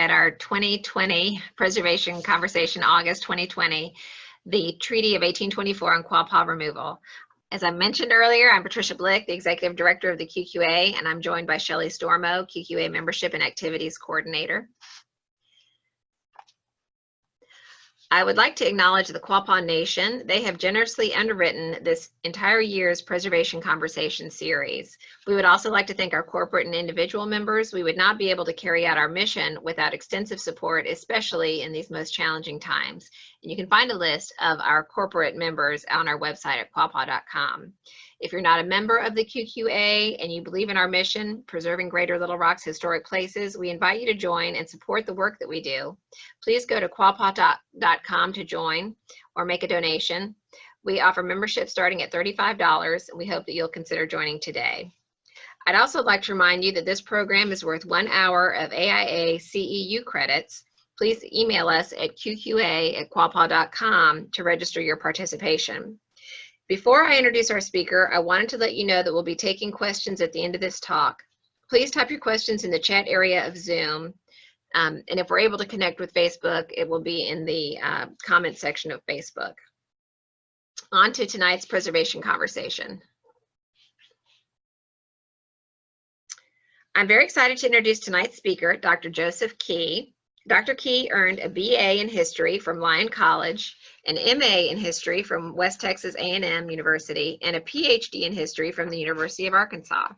at our 2020 preservation conversation, August 2020, the Treaty of 1824 on Quapaw removal. As I mentioned earlier, I'm Patricia Blick, the Executive Director of the QQA, and I'm joined by Shelley Stormo, QQA Membership and Activities Coordinator. I would like to acknowledge the Quapaw Nation. They have generously underwritten this entire year's preservation conversation series. We would also like to thank our corporate and individual members. We would not be able to carry out our mission without extensive support, especially in these most challenging times. And you can find a list of our corporate members on our website at quapaw.com. If you're not a member of the QQA and you believe in our mission, preserving Greater Little Rock's historic places, we invite you to join and support the work that we do. Please go to quapaw.com to join or make a donation. We offer membership starting at $35, and we hope that you'll consider joining today. I'd also like to remind you that this program is worth 1 hour of AIA CEU credits. Please email us at qqa@quapaw.com to register your participation. Before I introduce our speaker, I wanted to let you know that we'll be taking questions at the end of this talk. Please type your questions in the chat area of Zoom. And if we're able to connect with Facebook, it will be in the comment section of Facebook. On to tonight's preservation conversation. I'm very excited to introduce tonight's speaker, Dr. Joseph Key. Dr. Key earned a BA in History from Lyon College, an MA in History from West Texas A&M University, and a PhD in History from the University of Arkansas.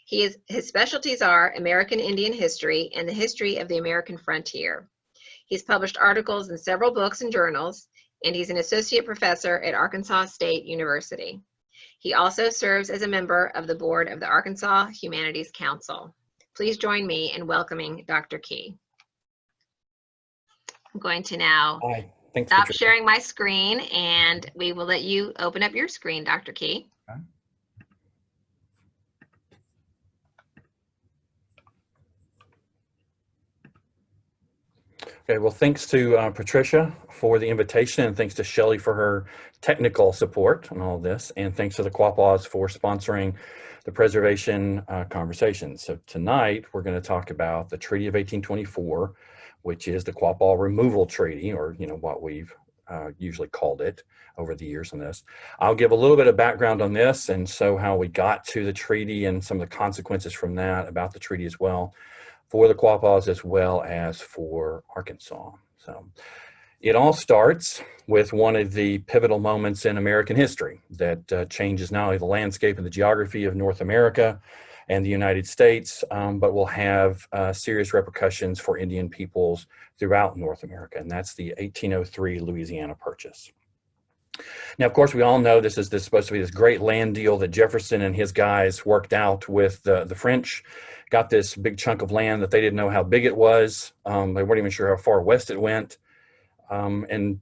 His specialties are American Indian history and the history of the American frontier. He's published articles in several books and journals, and he's an associate professor at Arkansas State University. He also serves as a member of the board of the Arkansas Humanities Council. Please join me in welcoming Dr. Key. I'm going to now stop sharing my screen, and we will let you open up your screen, Dr. Key. Okay. Okay, well, thanks to Patricia for the invitation, and thanks to Shelley for her technical support on all this, and thanks to the Quapaws for sponsoring the preservation conversation. So tonight we're going to talk about the Treaty of 1824, which is the Quapaw Removal Treaty, or what we've usually called it over the years on this. I'll give a little bit of background on this, and so how we got to the treaty and some of the consequences from that about the treaty as well, for the Quapaws as well as for Arkansas. So it all starts with one of the pivotal moments in American history that changes not only the landscape and the geography of North America and the United States, but will have serious repercussions for Indian peoples throughout North America, and that's the 1803 Louisiana Purchase. Now, of course, we all know this is supposed to be this great land deal that Jefferson and his guys worked out with the French. Got this big chunk of land that they didn't know how big it was. They weren't even sure how far west it went. And,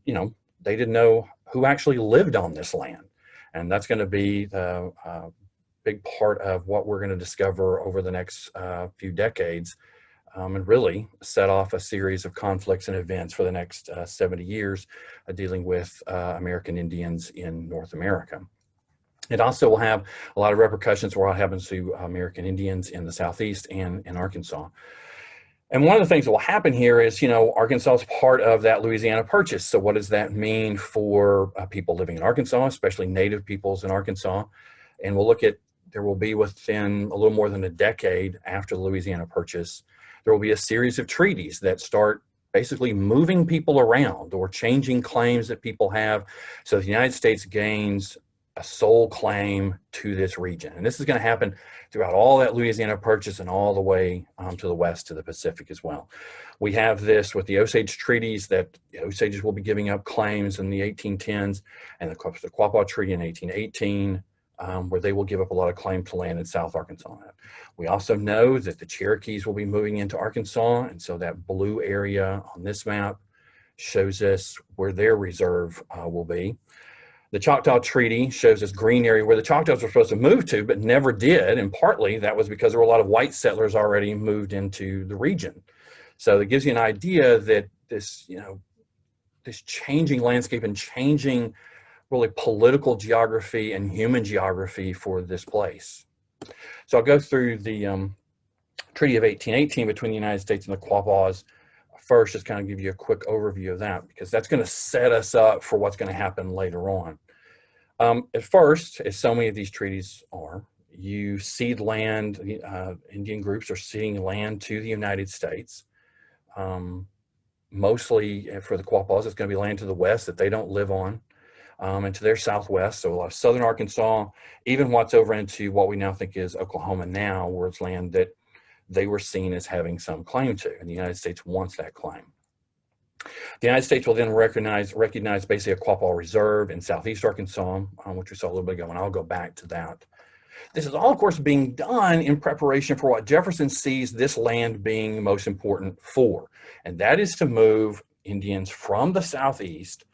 they didn't know who actually lived on this land. And that's going to be the big part of what we're going to discover over the next few decades, and really set off a series of conflicts and events for the next 70 years dealing with American Indians in North America. It also will have a lot of repercussions for what happens to American Indians in the Southeast and in Arkansas. And one of the things that will happen here is, Arkansas is part of that Louisiana Purchase. So what does that mean for people living in Arkansas, especially Native peoples in Arkansas? And we'll look at, there will be within a little more than a decade after the Louisiana Purchase, there will be a series of treaties that start basically moving people around or changing claims that people have. So the United States gains a sole claim to this region. And this is going to happen throughout all that Louisiana Purchase and all the way to the west to the Pacific as well. We have this with the Osage treaties that the Osages will be giving up claims in the 1810s, and the Quapaw Treaty in 1818, where they will give up a lot of claim to land in South Arkansas. We also know that the Cherokees will be moving into Arkansas, and so that blue area on this map shows us where their reserve will be. The Choctaw Treaty shows this green area where the Choctaws were supposed to move to, but never did, and partly that was because there were a lot of white settlers already moved into the region. So it gives you an idea that this, this changing landscape and changing really political geography and human geography for this place. So I'll go through the Treaty of 1818 between the United States and the Quapaws. first just kind of give you a quick overview of that, because that's going to set us up for what's going to happen later on. At first, as so many of these treaties are, you cede land, Indian groups are ceding land to the United States. Mostly for the Quapaws, it's going to be land to the west that they don't live on, and to their southwest. So a lot of southern Arkansas, even what's over into what we now think is Oklahoma now, where it's land that they were seen as having some claim to, and the United States wants that claim. The United States will then recognize basically a Quapaw reserve in southeast Arkansas, which we saw a little bit ago, and I'll go back to that. This is all, of course, being done in preparation for what Jefferson sees this land being most important for, and that is to move Indians from the southeast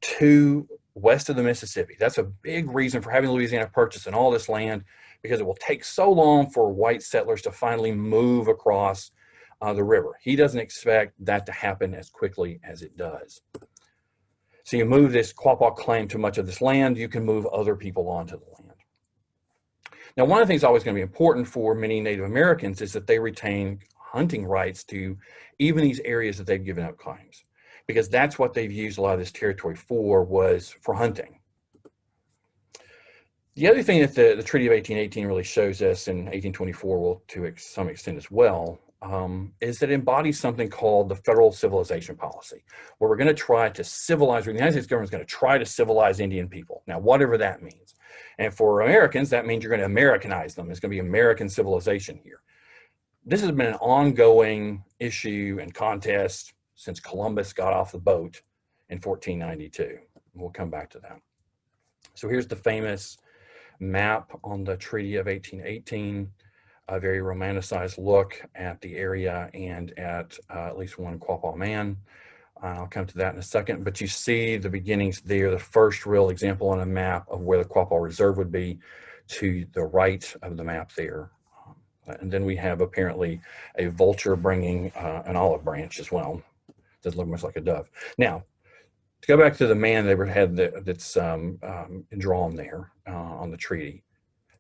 to west of the Mississippi. That's a big reason for having Louisiana purchase and all this land, because it will take so long for white settlers to finally move across the river. He doesn't expect that to happen as quickly as it does. So you move this Quapaw claim to much of this land, you can move other people onto the land. Now, one of the things always going to be important for many Native Americans is that they retain hunting rights to even these areas that they've given up claims, because that's what they've used a lot of this territory for, was for hunting. The other thing that the Treaty of 1818 really shows us, and 1824 will to some extent as well, is that it embodies something called the federal civilization policy, where we're going to try to civilize, or the United States government is going to try to civilize Indian people. Now, whatever that means. And for Americans, that means you're going to Americanize them. It's going to be American civilization here. This has been an ongoing issue and contest since Columbus got off the boat in 1492. We'll come back to that. So here's the famous map on the Treaty of 1818, a very romanticized look at the area and at least one Quapaw man. I'll come to that in a second, but you see the beginnings there, the first real example on a map of where the Quapaw Reserve would be to the right of the map there. And then we have apparently a vulture bringing an olive branch as well. Does look much like a dove. Now, to go back to the man they had that's drawn there on the treaty,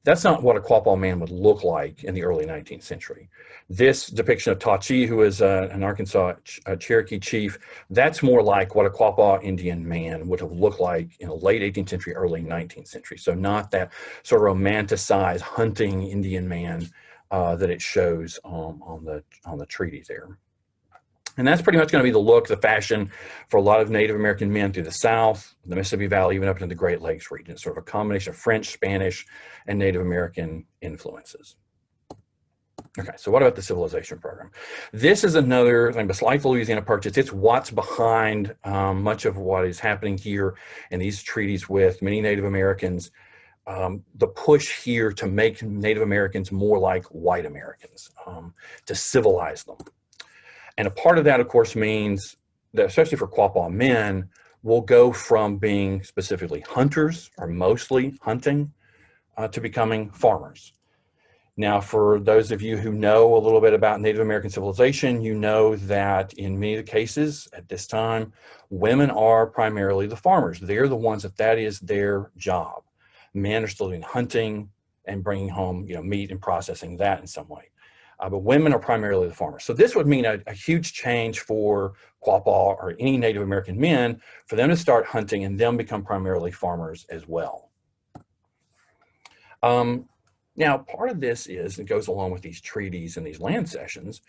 that's not what a Quapaw man would look like in the early 19th century. This depiction of Tachi, who is an Arkansas Cherokee chief, that's more like what a Quapaw Indian man would have looked like in the late 18th century, early 19th century. So not that sort of romanticized hunting Indian man that it shows on the treaty there. And that's pretty much going to be the look, the fashion for a lot of Native American men through the South, the Mississippi Valley, even up into the Great Lakes region. It's sort of a combination of French, Spanish, and Native American influences. Okay, so what about the civilization program? This is another thing, but like the Louisiana Purchase, it's what's behind much of what is happening here in these treaties with many Native Americans. The push here to make Native Americans more like white Americans, to civilize them. And a part of that, of course, means that, especially for Quapaw men, will go from being specifically hunters, or mostly hunting, to becoming farmers. Now, for those of you who know a little bit about Native American civilization, you know that in many of the cases at this time, women are primarily the farmers. They're the ones that is their job. Men are still doing hunting and bringing home, meat and processing that in some way. But women are primarily the farmers. So this would mean a huge change for Quapaw or any Native American men for them to start hunting and them become primarily farmers as well. Now, part of this is, and goes along with these treaties and these land cessions,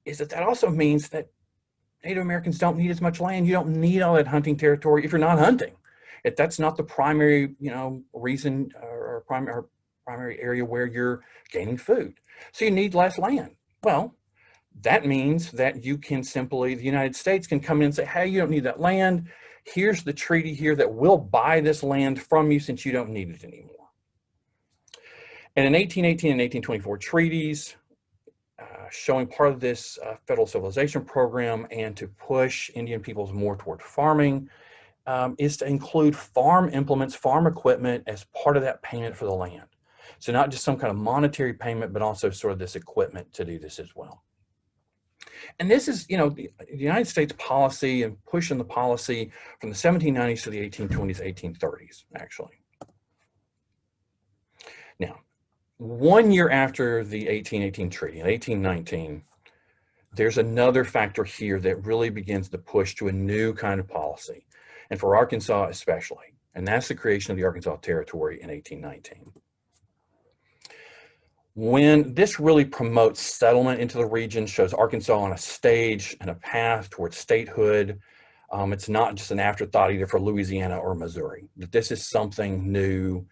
is that also means that Native Americans don't need as much land. You don't need all that hunting territory if you're not hunting. If that's not the primary, reason or primary area where you're gaining food. So you need less land. Well, that means that you can simply, the United States can come in and say, hey, you don't need that land. Here's the treaty here that will buy this land from you since you don't need it anymore. And in 1818 and 1824 treaties, showing part of this federal civilization program and to push Indian peoples more toward farming, is to include farm implements, farm equipment as part of that payment for the land. So not just some kind of monetary payment, but also sort of this equipment to do this as well. And this is, the United States policy and pushing the policy from the 1790s to the 1820s, 1830s, actually. Now, 1 year after the 1818 treaty, in 1819, there's another factor here that really begins to push to a new kind of policy, and for Arkansas especially, and that's the creation of the Arkansas Territory in 1819. When this really promotes settlement into the region, shows Arkansas on a stage and a path towards statehood. It's not just an afterthought either for Louisiana or Missouri, that this is something new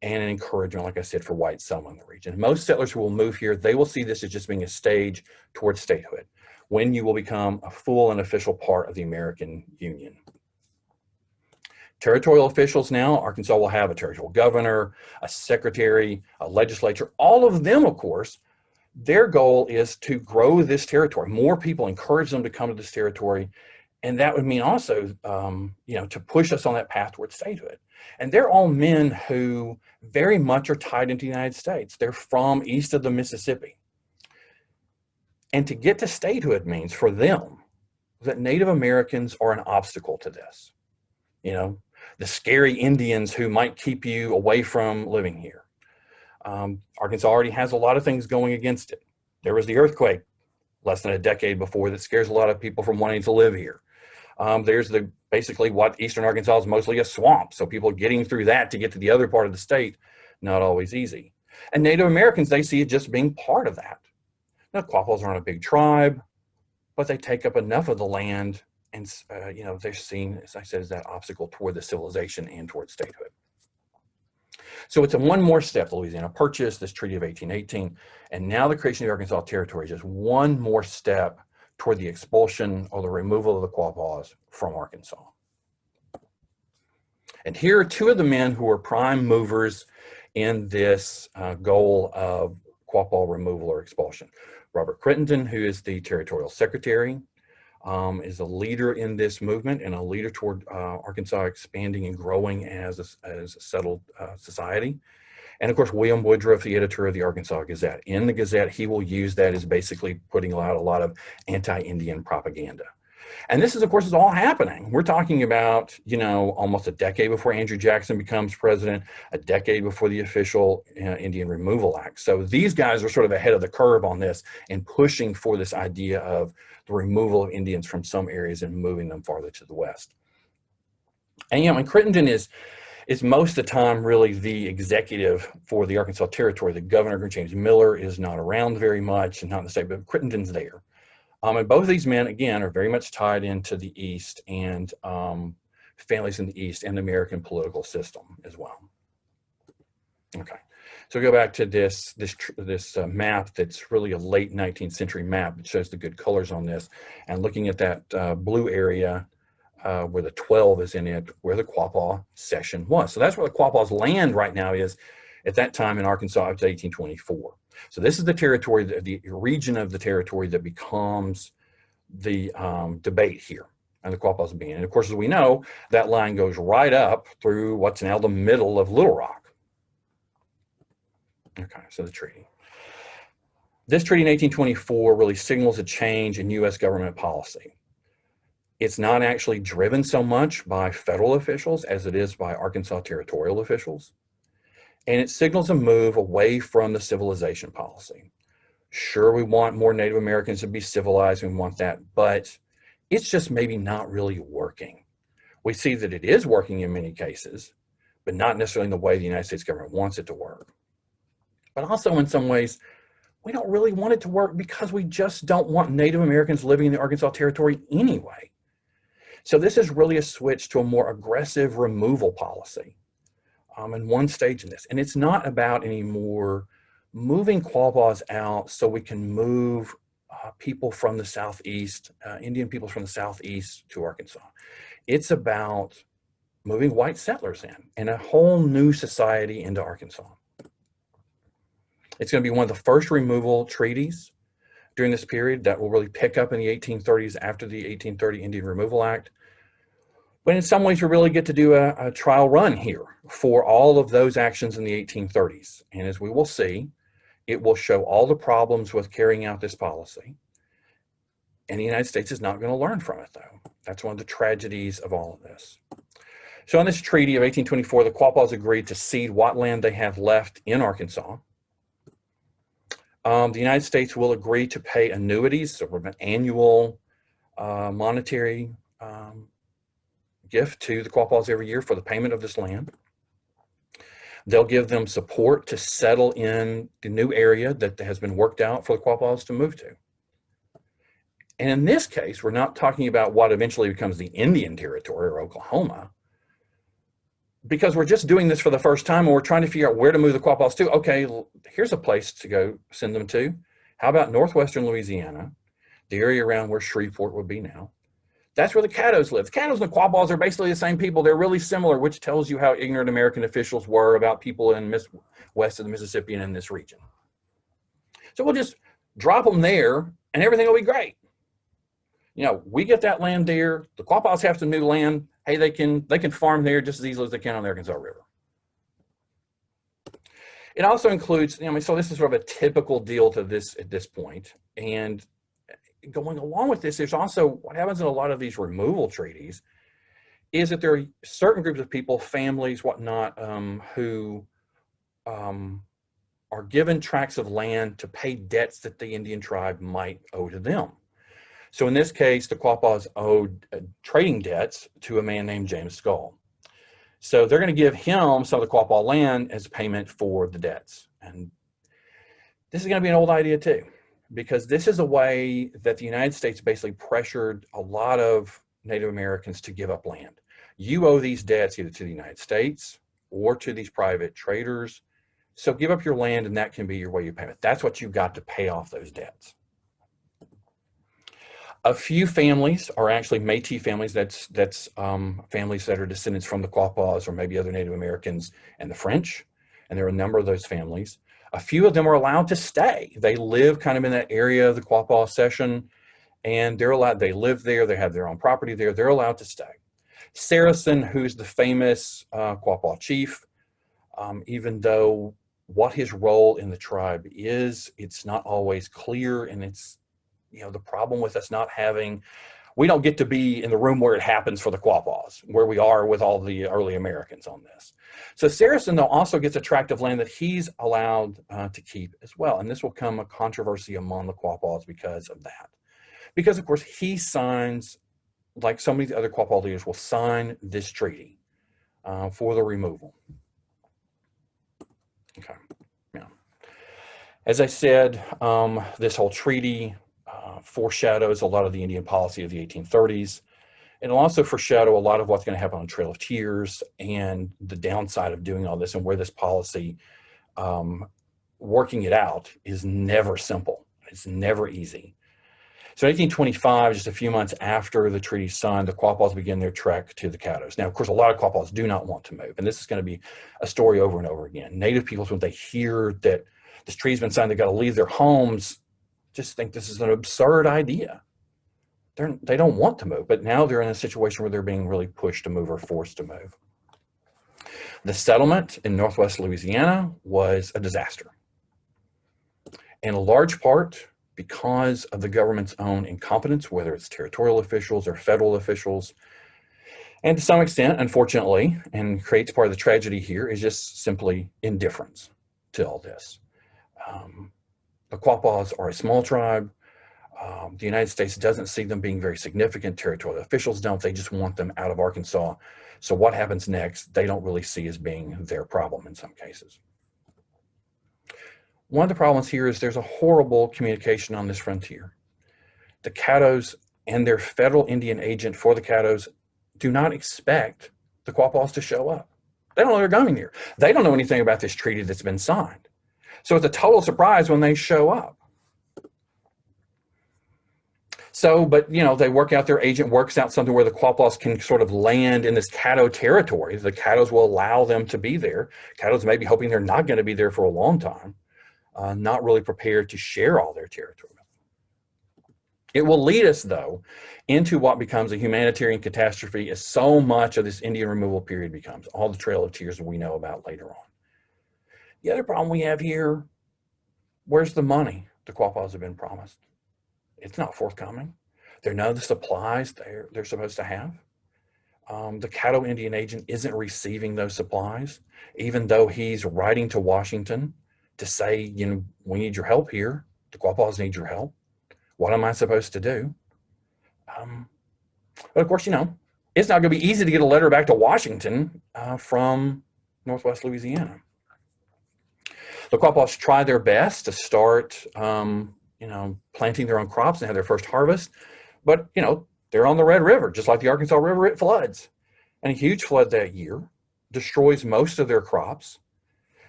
and an encouragement, like I said, for white settlement in the region. Most settlers who will move here, they will see this as just being a stage towards statehood, when you will become a full and official part of the American Union. Territorial officials now, Arkansas will have a territorial governor, a secretary, a legislature, all of them, of course. Their goal is to grow this territory. More people, encourage them to come to this territory. And that would mean also, to push us on that path towards statehood. And they're all men who very much are tied into the United States. They're from east of the Mississippi. And to get to statehood means for them that Native Americans are an obstacle to this. The scary Indians who might keep you away from living here. Arkansas already has a lot of things going against it. There was the earthquake less than a decade before that scares a lot of people from wanting to live here. There's basically what Eastern Arkansas is mostly a swamp. So people getting through that to get to the other part of the state, not always easy. And Native Americans, they see it just being part of that. Now, Quapaws aren't a big tribe, but they take up enough of the land, and they're seen, as I said, as that obstacle toward the civilization and toward statehood. So it's a one more step. Louisiana Purchase, this Treaty of 1818, and now the creation of the Arkansas Territory is just one more step toward the expulsion or the removal of the Quapaws from Arkansas. And here are two of the men who were prime movers in this goal of Quapaw removal or expulsion. Robert Crittenden, who is the Territorial Secretary, is a leader in this movement and a leader toward Arkansas expanding and growing as a settled society. And of course, William Woodruff, the editor of the Arkansas Gazette. In the Gazette, he will use that as basically putting out a lot of anti-Indian propaganda. And this is, of course, is all happening. We're talking about, almost a decade before Andrew Jackson becomes president, a decade before the official Indian Removal Act. So these guys are sort of ahead of the curve on this and pushing for this idea of the removal of Indians from some areas and moving them farther to the west. And, and Crittenden is most of the time really the executive for the Arkansas Territory. The governor, James Miller, is not around very much and not in the state, but Crittenden's there. And both of these men, again, are very much tied into the East and families in the East and the American political system as well. Okay, so go back to this map that's really a late 19th century map. It shows the good colors on this. And looking at that blue area where the 12 is in it, where the Quapaw cession was. So that's where the Quapaw's land right now is at that time in Arkansas up to 1824. So this is the territory, the region of the territory that becomes the debate here, and the Quapaws being. And of course, as we know, that line goes right up through what's now the middle of Little Rock. Okay, so the treaty. This treaty in 1824 really signals a change in U.S. government policy. It's not actually driven so much by federal officials as it is by Arkansas territorial officials. And it signals a move away from the civilization policy. Sure, we want more Native Americans to be civilized, we want that, but it's just maybe not really working. We see that it is working in many cases, but not necessarily in the way the United States government wants it to work. But also in some ways, we don't really want it to work because we just don't want Native Americans living in the Arkansas Territory anyway. So this is really a switch to a more aggressive removal policy. And one stage in this. And it's not about anymore moving Quapaws out so we can move people from the Southeast, Indian people from the Southeast to Arkansas. It's about moving white settlers in and a whole new society into Arkansas. It's going to be one of the first removal treaties during this period that will really pick up in the 1830s after the 1830 Indian Removal Act. But in some ways, we really get to do a trial run here for all of those actions in the 1830s. And as we will see, it will show all the problems with carrying out this policy. And the United States is not going to learn from it, though. That's one of the tragedies of all of this. So in this treaty of 1824, the Quapaws agreed to cede what land they have left in Arkansas. The United States will agree to pay annuities, sort of an annual monetary gift to the Quapaws every year for the payment of this land. They'll give them support to settle in the new area that has been worked out for the Quapaws to move to. And in this case, we're not talking about what eventually becomes the Indian Territory or Oklahoma, because we're just doing this for the first time and we're trying to figure out where to move the Quapaws to. Okay, here's a place to go send them to. How about northwestern Louisiana, the area around where Shreveport would be now? That's where the Caddos live. The Caddos and the Quapaws are basically the same people. They're really similar, which tells you how ignorant American officials were about people in west of the Mississippi and in this region. So we'll just drop them there and everything will be great. You know, we get that land there. The Quapaws have some new land. Hey, they can farm there just as easily as they can on the Arkansas River. It also includes, so this is sort of a typical deal to this at this point. And going along with this, there's also what happens in a lot of these removal treaties is that there are certain groups of people, families, whatnot, who are given tracts of land to pay debts that the Indian tribe might owe to them. So in this case, the Quapaws owed trading debts to a man named James Skull. So they're going to give him some of the Quapaw land as payment for the debts. And this is going to be an old idea too, because this is a way that the United States basically pressured a lot of Native Americans to give up land. You owe these debts either to the United States or to these private traders. So give up your land and that can be your way of payment. That's what you've got to pay off those debts. A few families are actually Métis families. That's families that are descendants from the Quapaws or maybe other Native Americans and the French. And there are a number of those families. A few of them are allowed to stay. They live kind of in that area of the Quapaw Cession, and they live there, they have their own property there, they're allowed to stay. Saracen, who's the famous Quapaw chief, even though what his role in the tribe is, it's not always clear, and it's, the problem with us not having, we don't get to be in the room where it happens for the Quapaws, where we are with all the early Americans on this. So Saracen, though, also gets a tract of land that he's allowed to keep as well. And this will come a controversy among the Quapaws because of that. Because, of course, he signs, like so many other Quapaw leaders will sign this treaty for the removal. Okay, yeah. As I said, this whole treaty foreshadows a lot of the Indian policy of the 1830s. It'll also foreshadow a lot of what's going to happen on Trail of Tears and the downside of doing all this, and where this policy, working it out, is never simple. It's never easy. So in 1825, just a few months after the treaty signed, the Quapaws begin their trek to the Caddos. Now, of course, a lot of Quapaws do not want to move, and this is going to be a story over and over again. Native peoples, when they hear that this treaty's been signed, they've got to leave their homes, just think this is an absurd idea. They don't want to move, but now they're in a situation where they're being really pushed to move or forced to move. The settlement in Northwest Louisiana was a disaster. In a large part because of the government's own incompetence, whether it's territorial officials or federal officials. And to some extent, unfortunately, and creates part of the tragedy here, is just simply indifference to all this. The Quapaws are a small tribe. The United States doesn't see them being very significant. Territorial officials don't. They just want them out of Arkansas. So what happens next, they don't really see as being their problem in some cases. One of the problems here is there's a horrible communication on this frontier. The Caddos and their federal Indian agent for the Caddos do not expect the Quapaws to show up. They don't know they're coming here. They don't know anything about this treaty that's been signed. So it's a total surprise when they show up. So, but they work out, their agent works out something where the Quapaws can sort of land in this Caddo territory. The Caddos will allow them to be there. Caddos may be hoping they're not going to be there for a long time, not really prepared to share all their territory. It will lead us, though, into what becomes a humanitarian catastrophe, as so much of this Indian removal period becomes, all the Trail of Tears that we know about later on. The other problem we have here, where's the money the Quapaws have been promised? It's not forthcoming. There are none of the supplies they're supposed to have. The Caddo Indian agent isn't receiving those supplies, even though he's writing to Washington to say, you know, we need your help here. The Quapaws need your help. What am I supposed to do? But of course, you know, it's not going to be easy to get a letter back to Washington from Northwest Louisiana. The Quapaws try their best to start, you know, planting their own crops and have their first harvest. But, you know, they're on the Red River, just like the Arkansas River, it floods. And a huge flood that year destroys most of their crops.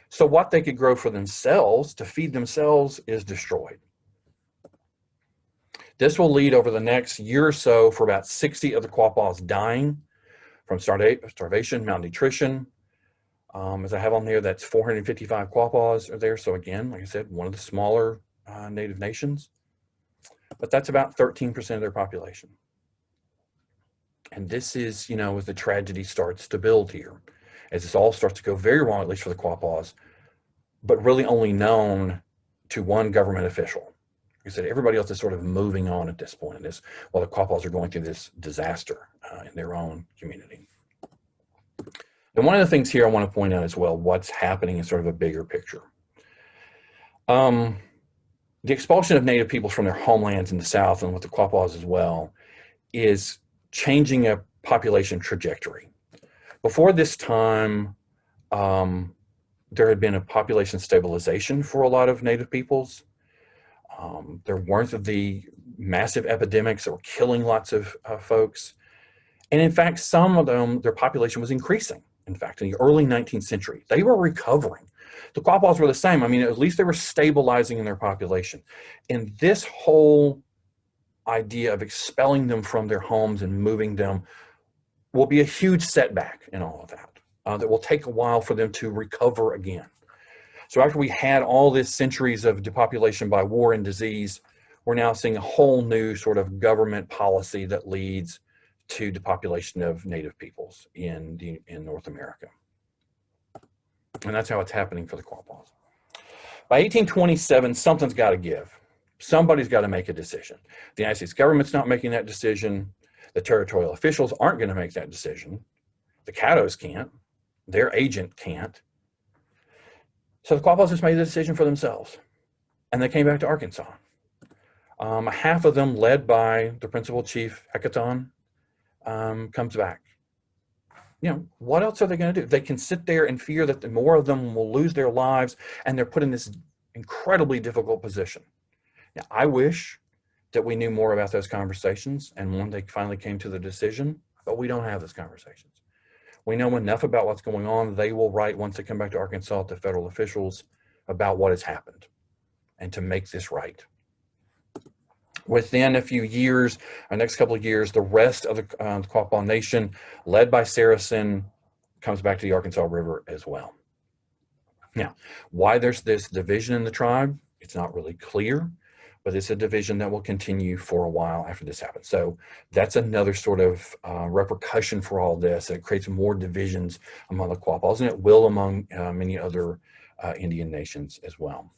So what they could grow for themselves to feed themselves is destroyed. This will lead over the next year or so for about 60 of the Quapaws dying from starvation, malnutrition. As I have on there, that's 455 Quapaws are there. So again, like I said, one of the smaller Native nations, but that's about 13% of their population. And this is, you know, as the tragedy starts to build here, as this all starts to go very wrong, at least for the Quapaws, but really only known to one government official. Like I said, everybody else is sort of moving on at this point in this, while the Quapaws are going through this disaster in their own community. And one of the things here I want to point out as well, what's happening in sort of a bigger picture. The expulsion of Native peoples from their homelands in the South, and with the Quapaws as well, is changing a population trajectory. Before this time, there had been a population stabilization for a lot of Native peoples. There weren't the massive epidemics that were killing lots of folks. And in fact, some of them, their population was increasing. In fact, in the early 19th century, they were recovering. The Quapaws were the same. I mean, at least they were stabilizing in their population. And this whole idea of expelling them from their homes and moving them will be a huge setback in all of that. That will take a while for them to recover again. So after we had all this centuries of depopulation by war and disease, we're now seeing a whole new sort of government policy that leads to depopulation of Native peoples in North America. And that's how it's happening for the Quapaws. By 1827, something's got to give. Somebody's got to make a decision. The United States government's not making that decision. The territorial officials aren't going to make that decision. The Caddos can't. Their agent can't. So the Quapaws just made the decision for themselves. And they came back to Arkansas. Half of them, led by the principal chief, Hecatoon, comes back. You know, what else are they going to do? They can sit there and fear that more of them will lose their lives, and they're put in this incredibly difficult position. Now, I wish that we knew more about those conversations and when they finally came to the decision, but we don't have those conversations. We know enough about what's going on. They will write, once they come back to Arkansas, to federal officials about what has happened and to make this right. Within a few years, our next couple of years, the rest of the Quapaw Nation, led by Saracen, comes back to the Arkansas River as well. Now, why there's this division in the tribe, it's not really clear, but it's a division that will continue for a while after this happens. So that's another sort of repercussion for all this. It creates more divisions among the Quapaws, and it will among many other Indian nations as well.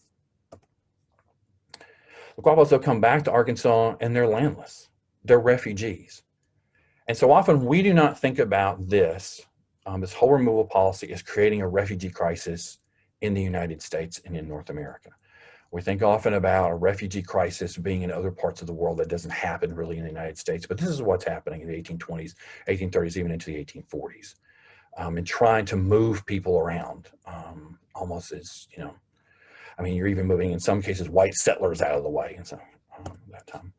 The Quapaws, they'll come back to Arkansas and they're landless. They're refugees. And so often we do not think about this, this whole removal policy is creating a refugee crisis in the United States and in North America. We think often about a refugee crisis being in other parts of the world that doesn't happen really in the United States, but this is what's happening in the 1820s, 1830s, even into the 1840s, and trying to move people around almost as, you know, I mean, you're even moving, in some cases, white settlers out of the way. And so that time.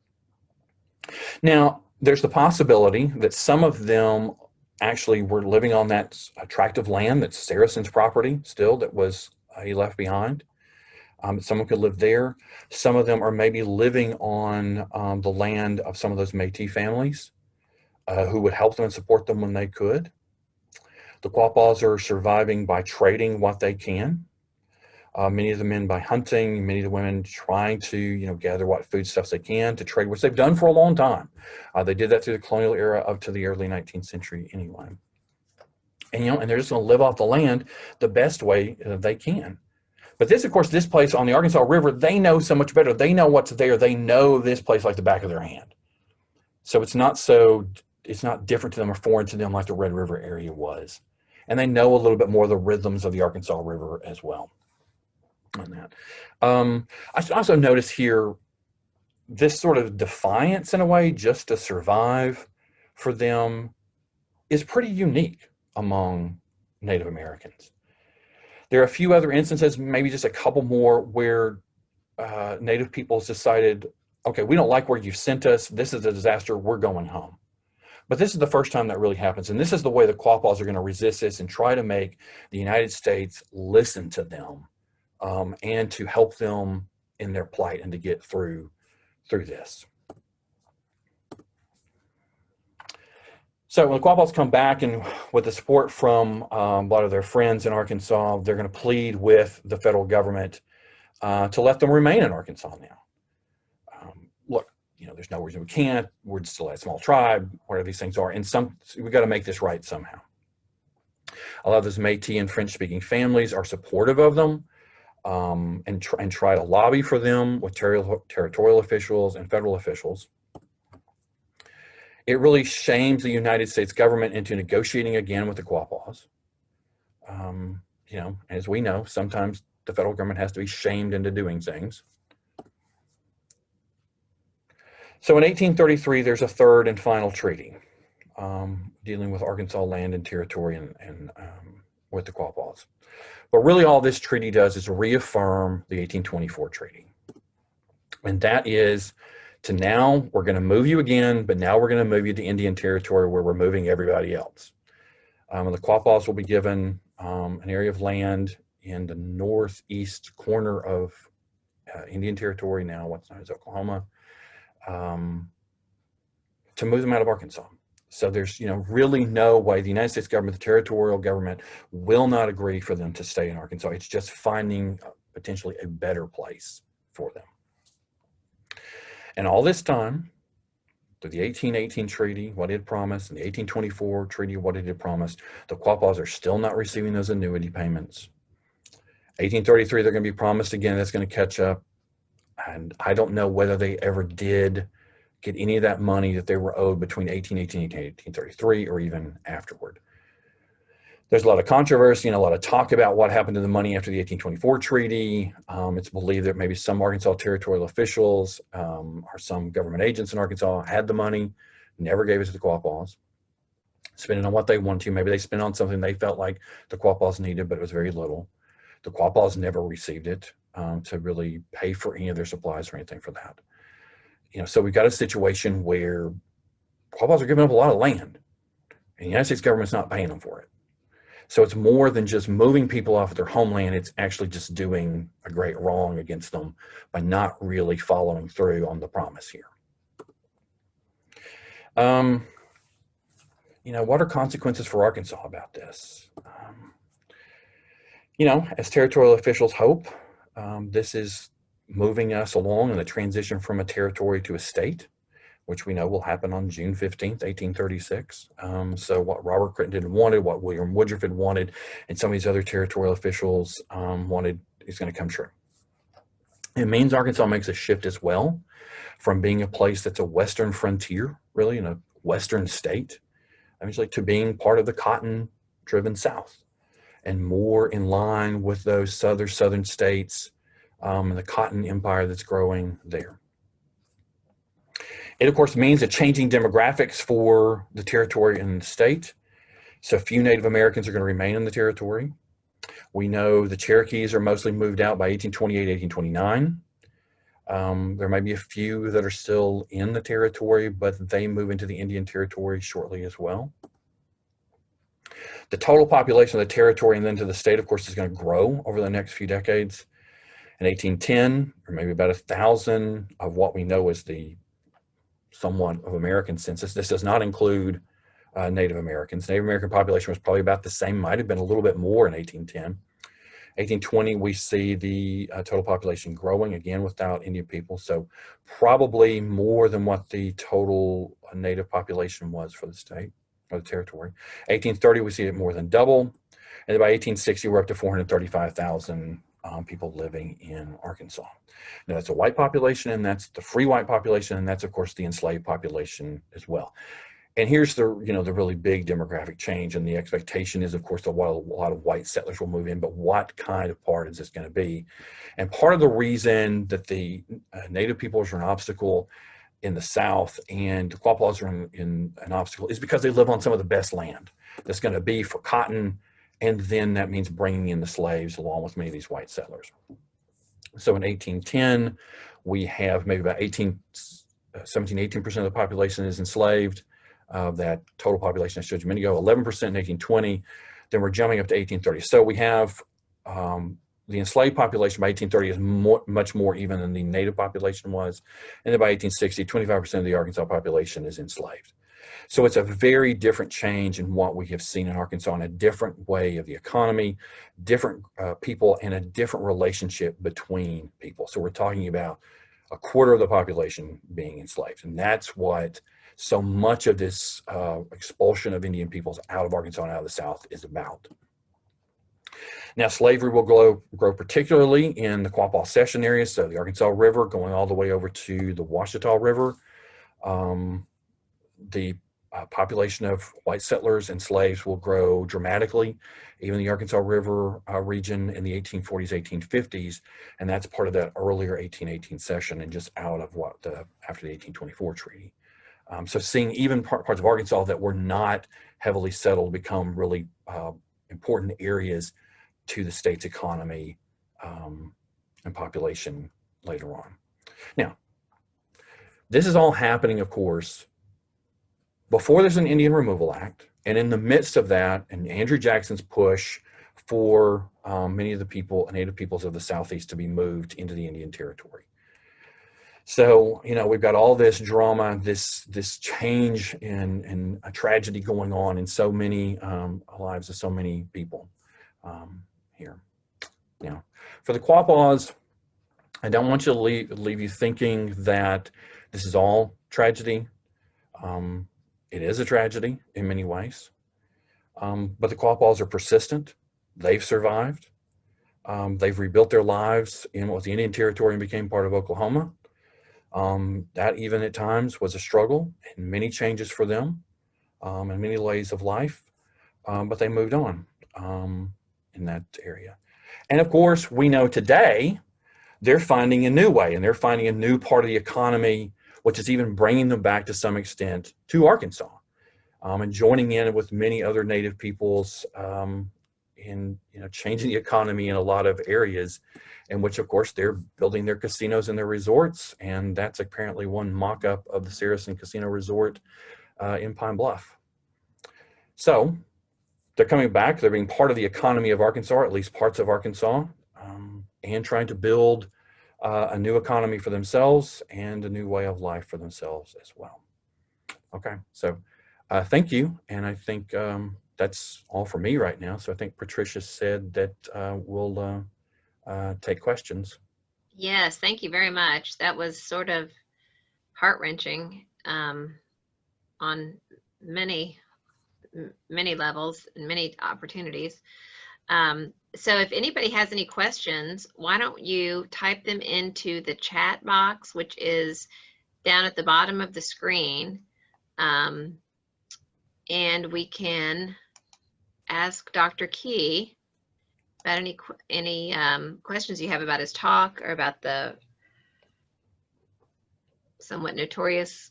Now, there's the possibility that some of them actually were living on that tract of land that's Saracen's property still that was he left behind. Someone could live there. Some of them are maybe living on the land of some of those Métis families who would help them and support them when they could. The Quapaws are surviving by trading what they can. Many of the men by hunting, many of the women trying to, you know, gather what foodstuffs they can to trade, which they've done for a long time. They did that through the colonial era up to the early 19th century anyway. And, you know, and they're just going to live off the land the best way they can. But this, of course, this place on the Arkansas River, they know so much better. They know what's there. They know this place like the back of their hand. So it's not different to them or foreign to them like the Red River area was. And they know a little bit more of the rhythms of the Arkansas River as well. on that. I should also notice here this sort of defiance in a way just to survive for them is pretty unique among Native Americans. There are a few other instances, maybe just a couple more, where Native peoples decided, okay, we don't like where you've sent us. This is a disaster. We're going home. But this is the first time that really happens. And this is the way the Quapaws are going to resist this and try to make the United States listen to them and to help them in their plight and to get through this. So when the Quapaws come back, and with the support from a lot of their friends in Arkansas, they're going to plead with the federal government to let them remain in Arkansas now. Look, there's no reason we can't. We're still a small tribe, whatever these things are. And we've got to make this right somehow. A lot of those Métis and French-speaking families are supportive of them and try to lobby for them with territorial officials and federal officials. It really shames the United States government into negotiating again with the Quapaws. As we know, sometimes the federal government has to be shamed into doing things. So in 1833, there's a third and final treaty dealing with Arkansas land and territory and with the Quapaws. But really all this treaty does is reaffirm the 1824 treaty. And that is to now we're going to move you again, but now we're going to move you to Indian Territory where we're moving everybody else. And the Quapaws will be given an area of land in the northeast corner of Indian Territory, now what's known as Oklahoma, to move them out of Arkansas. So there's really no way the United States government, the territorial government, will not agree for them to stay in Arkansas. It's just finding potentially a better place for them. And all this time, through the 1818 treaty, what it had promised, and the 1824 treaty, what it had promised, the Quapaws are still not receiving those annuity payments. 1833, they're going to be promised again. That's going to catch up. And I don't know whether they ever did get any of that money that they were owed between 1818 and 1833 or even afterward. There's a lot of controversy and a lot of talk about what happened to the money after the 1824 treaty. It's believed that maybe some Arkansas territorial officials or some government agents in Arkansas had the money, never gave it to the Quapaws, spending on what they wanted to. Maybe they spent on something they felt like the Quapaws needed, but it was very little. The Quapaws never received it to really pay for any of their supplies or anything for that. So we've got a situation where Quapaws are giving up a lot of land, and the United States government's not paying them for it. So it's more than just moving people off of their homeland. It's actually just doing a great wrong against them by not really following through on the promise here. What are consequences for Arkansas about this? As territorial officials hope, this is moving us along in the transition from a territory to a state, which we know will happen on June 15th, 1836. So what Robert Crittenden wanted, what William Woodruff had wanted, and some of these other territorial officials wanted is going to come true. It means Arkansas makes a shift as well from being a place that's a western frontier, really, in a western state, eventually to being part of the cotton-driven South and more in line with those southern states and the cotton empire that's growing there. It, of course, means a changing demographics for the territory and the state. So few Native Americans are going to remain in the territory. We know the Cherokees are mostly moved out by 1828, 1829. There may be a few that are still in the territory, but they move into the Indian Territory shortly as well. The total population of the territory and then to the state, of course, is going to grow over the next few decades. In 1810, or maybe about 1,000 of what we know is the somewhat of American census. This does not include Native Americans. Native American population was probably about the same, might have been a little bit more in 1810. 1820, we see the total population growing again without Indian people, so probably more than what the total Native population was for the state or the territory. 1830, we see it more than double, and by 1860, we're up to 435,000 people living in Arkansas. Now, that's a white population, and that's the free white population, and that's, of course, the enslaved population as well. And here's the, the really big demographic change, and the expectation is, of course, a lot of white settlers will move in, but what kind of part is this going to be? And part of the reason that the Native peoples are an obstacle in the South and the Quapaws are in an obstacle is because they live on some of the best land that's going to be for cotton, and then that means bringing in the slaves along with many of these white settlers. So in 1810, we have maybe about 18% of the population is enslaved. That total population I showed you a minute ago, 11% in 1820. Then we're jumping up to 1830. So we have the enslaved population by 1830 is much more even than the native population was. And then by 1860, 25% of the Arkansas population is enslaved. So it's a very different change in what we have seen in Arkansas, in a different way of the economy, different people, and a different relationship between people. So we're talking about a quarter of the population being enslaved. And that's what so much of this expulsion of Indian peoples out of Arkansas and out of the South is about. Now, slavery will grow particularly in the Quapaw Session area, so the Arkansas River going all the way over to the Washita River. The population of white settlers and slaves will grow dramatically, even the Arkansas River region in the 1840s, 1850s, and that's part of that earlier 1818 session and just out of after the 1824 treaty. So seeing even parts of Arkansas that were not heavily settled become really important areas to the state's economy and population later on. Now, this is all happening, of course, before there's an Indian Removal Act, and in the midst of that, and Andrew Jackson's push for many of the native peoples of the Southeast to be moved into the Indian Territory. So, we've got all this drama, this change in a tragedy going on in so many lives of so many people here. Now, for the Quapaws, I don't want you to leave you thinking that this is all tragedy. It is a tragedy in many ways, but the Quapaws are persistent. They've survived. They've rebuilt their lives in what was the Indian Territory and became part of Oklahoma. That even at times was a struggle and many changes for them in many ways of life, but they moved on in that area. And of course, we know today they're finding a new way, and they're finding a new part of the economy, which is even bringing them back to some extent to Arkansas and joining in with many other Native peoples in changing the economy in a lot of areas, in which, of course, they're building their casinos and their resorts, and that's apparently one mock-up of the Saracen Casino Resort in Pine Bluff. So they're coming back. They're being part of the economy of Arkansas, or at least parts of Arkansas, and trying to build a new economy for themselves and a new way of life for themselves as well. Okay, so thank you, and I think that's all for me right now. So I think Patricia said that we'll take questions. Yes, thank you very much. That was sort of heart-wrenching on many levels and many opportunities. So if anybody has any questions, why don't you type them into the chat box, which is down at the bottom of the screen, and we can ask Dr. Key about any questions you have about his talk or about the somewhat notorious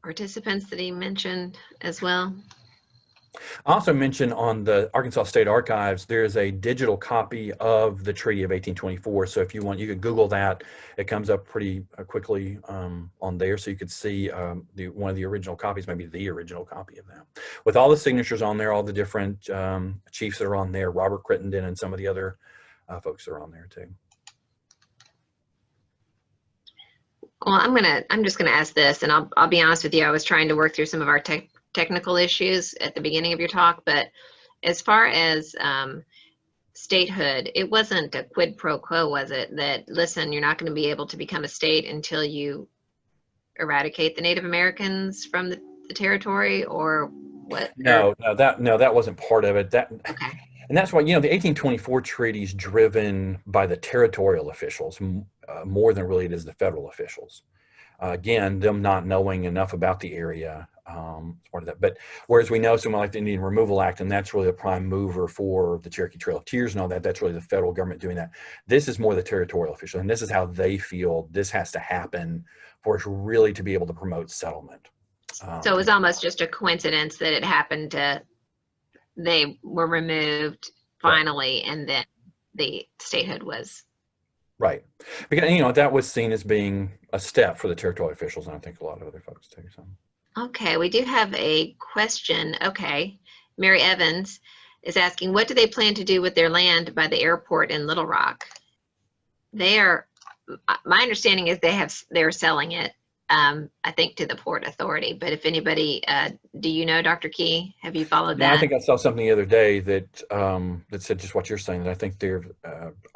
participants that he mentioned as well. I also mentioned on the Arkansas State Archives, there's a digital copy of the Treaty of 1824. So if you want, you can Google that. It comes up pretty quickly on there. So you could see one of the original copies, maybe the original copy of that. With all the signatures on there, all the different chiefs that are on there, Robert Crittenden and some of the other folks that are on there too. Well, I'm just gonna ask this, and I'll be honest with you. I was trying to work through some of our technical issues at the beginning of your talk, but as far as statehood, it wasn't a quid pro quo, was it? That, listen, you're not going to be able to become a state until you eradicate the Native Americans from the territory, or what? No, that wasn't part of it. Okay. And that's why, the 1824 treaty is driven by the territorial officials more than really it is the federal officials. Again, them not knowing enough about the area as part of that. But whereas we know someone like the Indian Removal Act, and that's really a prime mover for the Cherokee Trail of Tears and all that, that's really the federal government doing that. This is more the territorial official, and this is how they feel this has to happen for us really to be able to promote settlement. So it was almost just a coincidence that it happened to, they were removed finally, and then the statehood was. Right. Because, you know, that was seen as being a step for the territorial officials, and I think a lot of other folks too. So. Okay, we do have a question. Okay, Mary Evans is asking, what do they plan to do with their land by the airport in Little Rock? They are, my understanding is they're selling it, I think, to the Port Authority. But if anybody, do you know, Dr. Key? Have you followed that? I think I saw something the other day that that said just what you're saying. That I think they're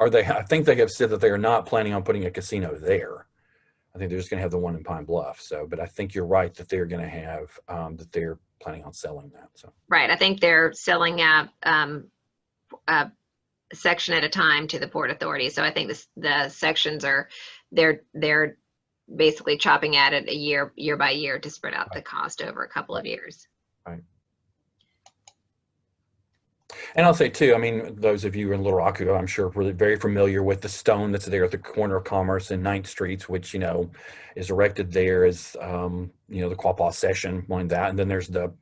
I think they have said that they are not planning on putting a casino there. I think they're just going to have the one in Pine Bluff. So, but I think you're right that they're going to have that they're planning on selling that. So. Right. I think they're selling out a section at a time to the Port Authority. So I think the sections are they're basically chopping at it year by year to spread out the cost over a couple of years. Right. And I'll say too, I mean, those of you in Little Rock who I'm sure are really very familiar with the stone that's there at the corner of Commerce and 9th Streets, which, you know, is erected there as, you know, the Quapaw session, one that. And then there's the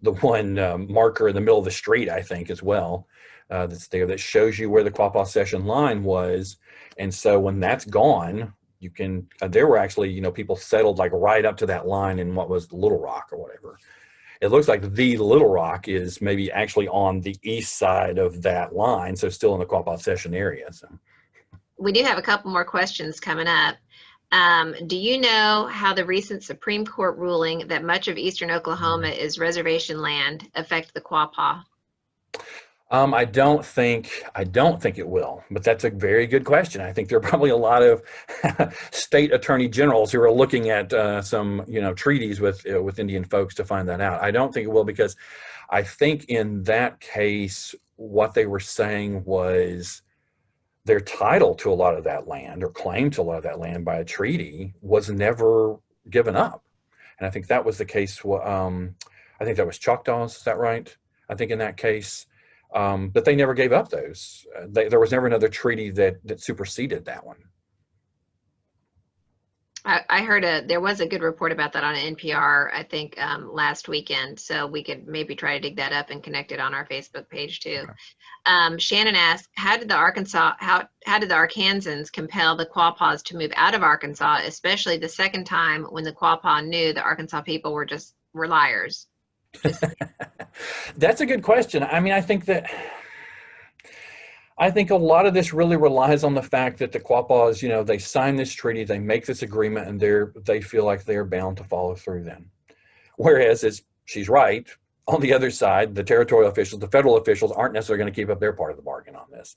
one marker in the middle of the street, I think, as well, that's there that shows you where the Quapaw session line was. And so when that's gone, you can, there were actually, you know, people settled like right up to that line in what was Little Rock or whatever. It looks like the Little Rock is maybe actually on the east side of that line, so still in the Quapaw Session area. So we do have a couple more questions coming up. Do you know how the recent Supreme Court ruling that much of eastern Oklahoma is reservation land affect the Quapaw? I don't think it will, but that's a very good question. I think there are probably a lot of state attorney generals who are looking at some, you know, treaties with Indian folks to find that out. I don't think it will, because I think in that case, what they were saying was their title to a lot of that land, or claim to a lot of that land by a treaty, was never given up. And I think that was the case. I think that was Choctaws. Is that right? I think in that case. But they never gave up those. There was never another treaty that superseded that one. I heard there was a good report about that on NPR, I think, last weekend. So we could maybe try to dig that up and connect it on our Facebook page too. Okay. Shannon asked, how did the Arkansans compel the Quapaws to move out of Arkansas, especially the second time when the Quapaw knew the Arkansas people were liars? That's a good question. I mean, I think a lot of this really relies on the fact that the Quapaws, you know, they sign this treaty, they make this agreement, and they feel like they're bound to follow through then. Whereas, as she's right, on the other side, the territorial officials, the federal officials, aren't necessarily going to keep up their part of the bargain on this.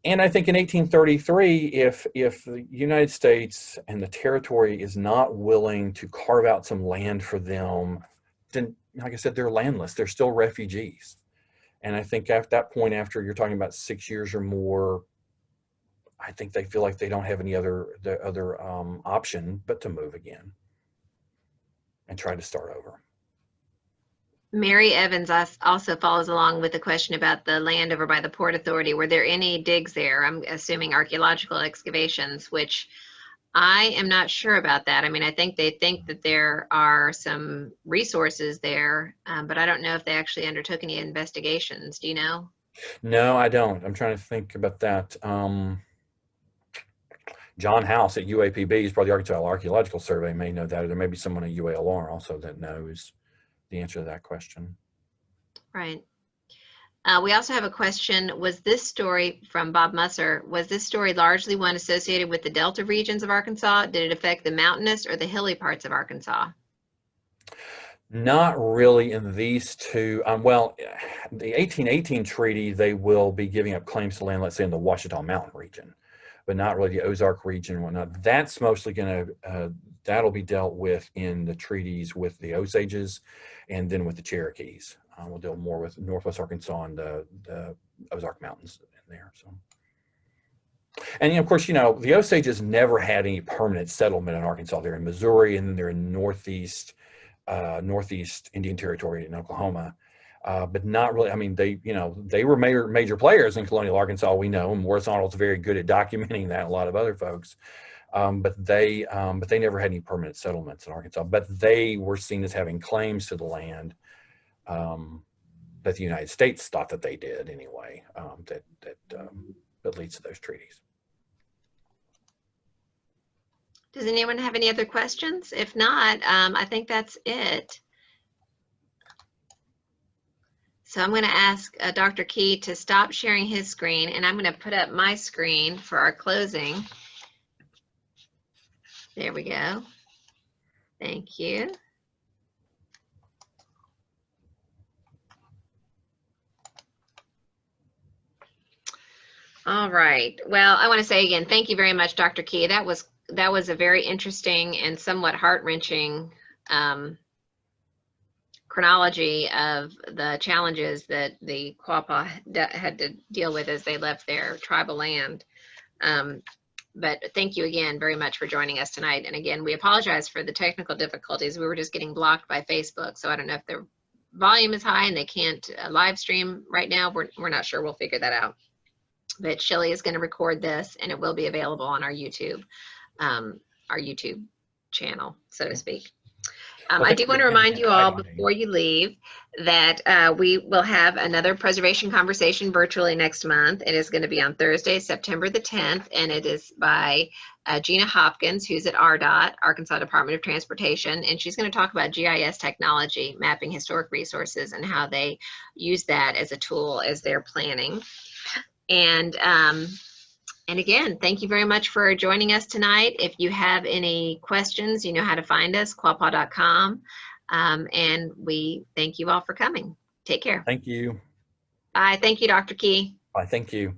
And I think in 1833, if the United States and the territory is not willing to carve out some land for them, then, like I said, they're landless. They're still refugees. And I think at that point, after you're talking about 6 years or more, I think they feel like they don't have any other option but to move again and try to start over. Mary Evans also follows along with a question about the land over by the Port Authority. Were there any digs there? I'm assuming archaeological excavations, which I am not sure about that. I mean, I think they think that there are some resources there, but I don't know if they actually undertook any investigations. Do you know? No, I don't. I'm trying to think about that. John House at UAPB's, probably the Arkansas Archaeological Survey, may know that, or there may be someone at UALR also that knows the answer to that question. Right. We also have a question, was this story from Bob Musser, was this story largely one associated with the Delta regions of Arkansas? Did it affect the mountainous or the hilly parts of Arkansas? Not really in these two. Well, the 1818 treaty, they will be giving up claims to land, let's say, in the Ouachita Mountain region, but not really the Ozark region and whatnot. That's mostly going to, that'll be dealt with in the treaties with the Osages and then with the Cherokees. We'll deal more with Northwest Arkansas and the Ozark Mountains in there. So, and of course, you know, the Osages never had any permanent settlement in Arkansas. They're in Missouri, and then they're in Northeast Northeast Indian Territory in Oklahoma. But not really. I mean, they were major players in colonial Arkansas. We know, and Morris Arnold's very good at documenting that. A lot of other folks, but they never had any permanent settlements in Arkansas. But they were seen as having claims to the land that the United States thought that they did anyway. That leads to those treaties. Does anyone have any other questions? If not, I think that's it. So I'm going to ask Dr. Key to stop sharing his screen, and I'm going to put up my screen for our closing. There we go. Thank you. All right. Well, I want to say again, thank you very much, Dr. Key. That was a very interesting and somewhat heart-wrenching chronology of the challenges that the Quapaw had to deal with as they left their tribal land. But thank you again very much for joining us tonight. And again, we apologize for the technical difficulties. We were just getting blocked by Facebook, so I don't know if the volume is high and they can't live stream right now. We're not sure. We'll figure that out. But Shelley is going to record this, and it will be available on our YouTube channel, so to speak. I do want to remind you all before you leave that we will have another preservation conversation virtually next month. It is going to be on Thursday, September the 10th, and it is by Gina Hopkins, who's at RDOT, Arkansas Department of Transportation, and she's going to talk about GIS technology, mapping historic resources, and how they use that as a tool as they're planning. And again, thank you very much for joining us tonight. If you have any questions, you know how to find us, quapaw.com. And we thank you all for coming. Take care. Thank you. Bye. Thank you, Dr. Key. Bye. Thank you.